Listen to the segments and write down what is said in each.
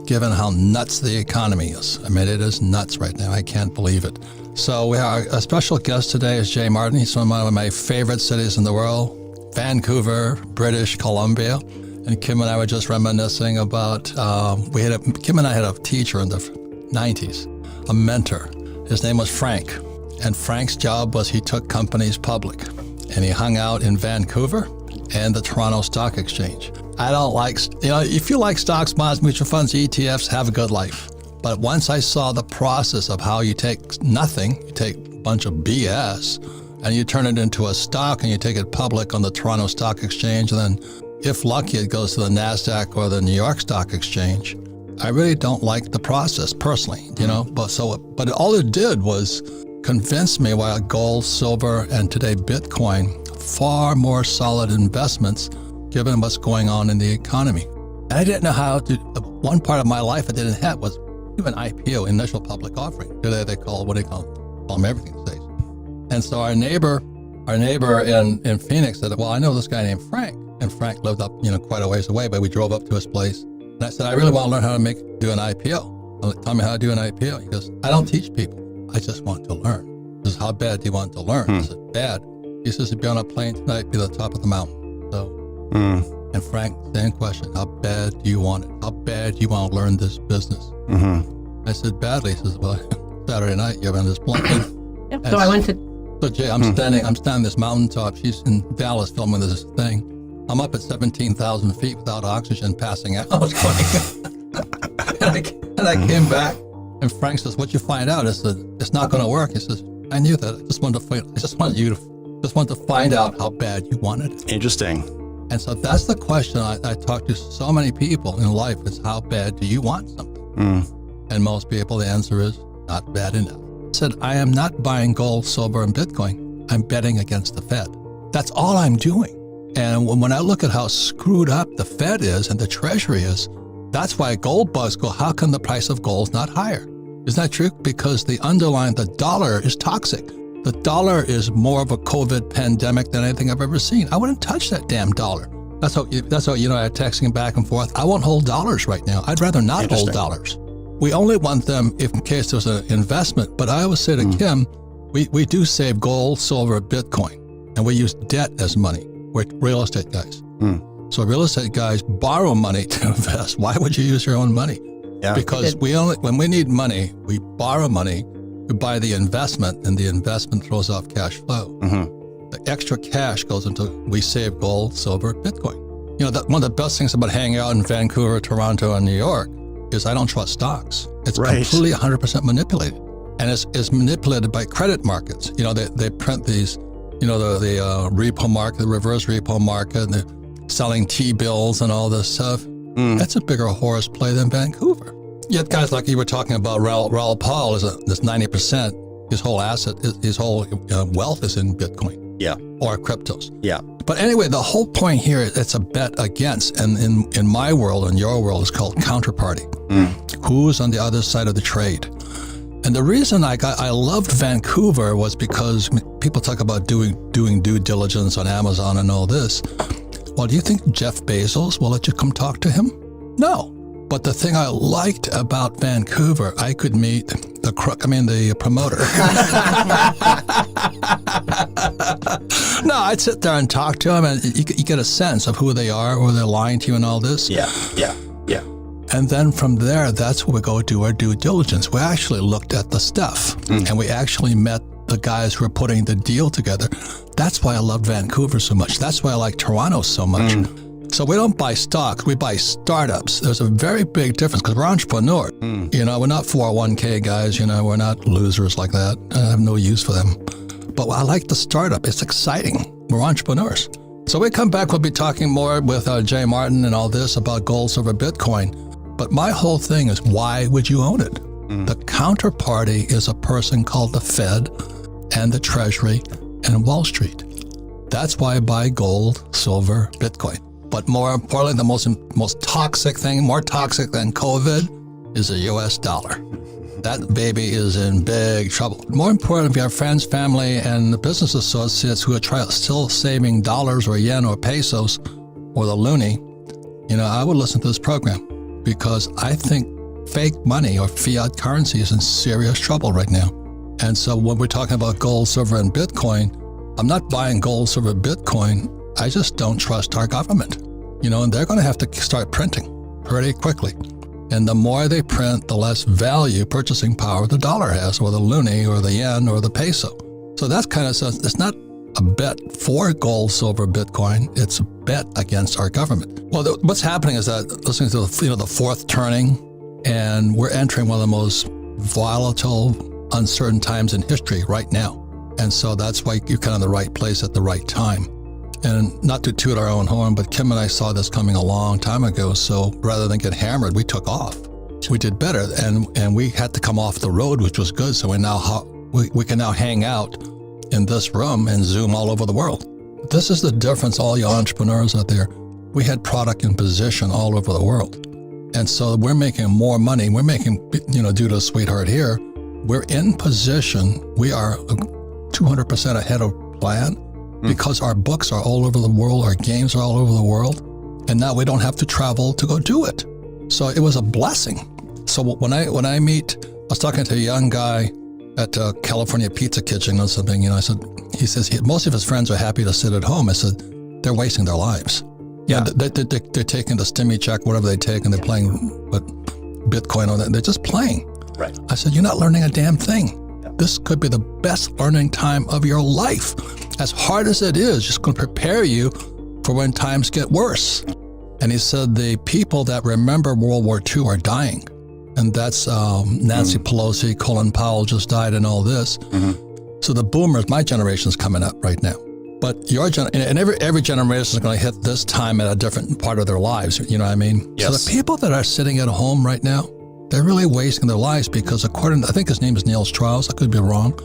given how nuts the economy is. I mean, it is nuts right now. I can't believe it. So we have a special guest today is Jay Martin. He's from one of my favorite cities in the world, Vancouver, British Columbia. And Kim and I were just reminiscing about, Kim and I had a teacher in the 90s, a mentor. His name was Frank. And Frank's job was he took companies public. And he hung out in Vancouver and the Toronto Stock Exchange. I don't like, if you like stocks, bonds, mutual funds, ETFs, have a good life. But once I saw the process of how you take nothing, you take a bunch of BS, and you turn it into a stock and you take it public on the Toronto Stock Exchange, and then if lucky, it goes to the NASDAQ or the New York Stock Exchange. I really don't like the process personally, but all it did was convince me why gold, silver, and today Bitcoin, far more solid investments given what's going on in the economy. And I didn't know how to, one part of my life I didn't have was do an IPO, initial public offering. Today they call them everything these days. And so our neighbor in Phoenix said, well, I know this guy named Frank. And Frank lived up, quite a ways away, but we drove up to his place. And I said, I really want to learn how to do an IPO. Tell me how to do an IPO. He goes, I don't teach people. I just want to learn. He says, how bad do you want to learn? I said, bad. He says, if you're on a plane tonight, be at the top of the mountain. So, and Frank, same question. How bad do you want it? How bad do you want to learn this business? I said, badly. He says, well, Saturday night, you're on this plane. Yep. So I went to... So Jay, I'm standing this mountaintop. She's in Dallas filming this thing. I'm up at 17,000 feet without oxygen, passing out. And I came back, and Frank says, "What'd you find out?" I said, "It's not going to work." He says, "I knew that. I just wanted to find out how bad you wanted it." Interesting. And so that's the question I talk to so many people in life: is how bad do you want something? And most people, the answer is not bad enough. I said, "I am not buying gold, silver, and Bitcoin. I'm betting against the Fed. That's all I'm doing." And when I look at how screwed up the Fed is and the Treasury is, that's why gold bugs go, how come the price of gold is not higher? Isn't that true? Because the dollar is toxic. The dollar is more of a COVID pandemic than anything I've ever seen. I wouldn't touch that damn dollar. That's how I'm texting back and forth. I won't hold dollars right now. I'd rather not hold dollars. We only want them if in case there's an investment. But I always say to Kim, we do save gold, silver, Bitcoin, and we use debt as money. We're real estate guys. So real estate guys borrow money to invest. Why would you use your own money? Yeah. Because when we need money, we borrow money to buy the investment, and the investment throws off cash flow. The extra cash goes into, we save gold, silver, Bitcoin. One of the best things about hanging out in Vancouver, Toronto, and New York is I don't trust stocks. It's completely 100% manipulated. And it's manipulated by credit markets. They print these, the repo market, the reverse repo market, and they're selling T-bills and all this stuff. That's a bigger horse play than Vancouver. Yet guys like you were talking about, Raoul Paul is this 90%, his whole asset, his whole wealth is in Bitcoin. Yeah. Or cryptos. Yeah. But anyway, the whole point here, it's a bet against, and in my world and your world, it's called counterparty. Who's on the other side of the trade? And the reason I loved Vancouver was because people talk about doing due diligence on Amazon and all this. Well, do you think Jeff Bezos will let you come talk to him? No. But the thing I liked about Vancouver, I could meet the promoter. No, I'd sit there and talk to him, and you get a sense of who they are, or they're lying to you and all this. Yeah. And then from there, that's where we go do our due diligence. We actually looked at the stuff, and we actually met the guys who are putting the deal together. That's why I love Vancouver so much. That's why I like Toronto so much. So we don't buy stocks, we buy startups. There's a very big difference because we're entrepreneurs. We're not 401k guys, we're not losers like that. I have no use for them. But I like the startup. It's exciting. We're entrepreneurs. So we come back, we'll be talking more with Jay Martin and all this about gold, silver, Bitcoin. But my whole thing is, why would you own it? The counterparty is a person called the Fed and the Treasury and Wall Street. That's why I buy gold, silver, Bitcoin. But more importantly, the most toxic thing, more toxic than COVID, is the US dollar. That baby is in big trouble. More important, if you have friends, family, and business associates who are still saving dollars or yen or pesos or the loonie, I would listen to this program, because I think fake money or fiat currency is in serious trouble right now. And so when we're talking about gold, silver, and Bitcoin, I'm not buying gold, silver, Bitcoin. I just don't trust our government. And they're going to have to start printing pretty quickly. And the more they print, the less value, purchasing power the dollar has, or the loonie, or the yen, or the peso. So that's kind of, it's not a bet for gold, silver, Bitcoin. It's a bet against our government. Well, what's happening is that listening to the fourth turning, and we're entering one of the most volatile, uncertain times in history right now. And so that's why you're kind of in the right place at the right time. And not to toot our own horn, but Kim and I saw this coming a long time ago. So rather than get hammered, we took off. We did better, and we had to come off the road, which was good. So we can now hang out in this room and Zoom all over the world. This is the difference, all you entrepreneurs out there. We had product in position all over the world. And so we're making more money. We're making, due to Sweetheart here, we're in position. We are 200% ahead of plan because our books are all over the world. Our games are all over the world. And now we don't have to travel to go do it. So it was a blessing. So when I I was talking to a young guy at California Pizza Kitchen or something, he says most of his friends are happy to sit at home. I said, they're wasting their lives. Yeah, they're taking the stimmy check, whatever they take, and they're playing with Bitcoin or that. They're just playing. Right. I said, you're not learning a damn thing. Yeah. This could be the best learning time of your life. As hard as it is, just going to prepare you for when times get worse. And he said the people that remember World War II are dying. And that's Nancy Pelosi, Colin Powell just died, and all this. Mm-hmm. So the boomers, my generation, is coming up right now. But your and every generation is going to hit this time at a different part of their lives. You know what I mean? Yes. So the people that are sitting at home right now, they're really wasting their lives because according to, I think his name is Neil Strauss, I could be wrong,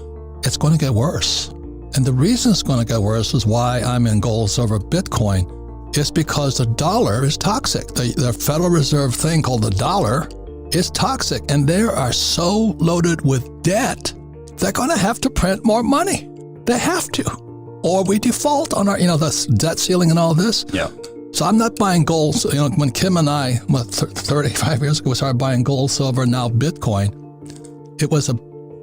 it's going to get worse. And the reason it's going to get worse is why I'm in gold, silver, Bitcoin. It's because the dollar is toxic. The Federal Reserve thing called the dollar is toxic. And they are so loaded with debt, they're going to have to print more money. They have to. Or we default on our, the debt ceiling and all this. Yeah. So I'm not buying gold. So, when Kim and I, 35 years ago, we started buying gold, silver, now Bitcoin, it was a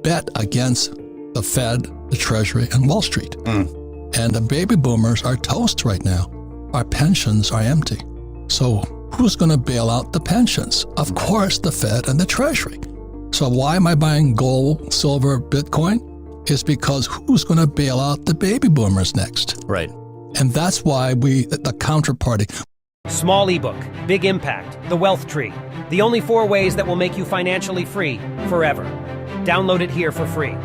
bet against the Fed, the Treasury, and Wall Street. And the baby boomers are toast right now. Our pensions are empty. So who's going to bail out the pensions? Of course, the Fed and the Treasury. So why am I buying gold, silver, Bitcoin? Is because who's going to bail out the baby boomers next? Right. And that's why the counterparty. Small ebook, big impact, The Wealth Tree. The only 4 ways that will make you financially free forever. Download it here for free.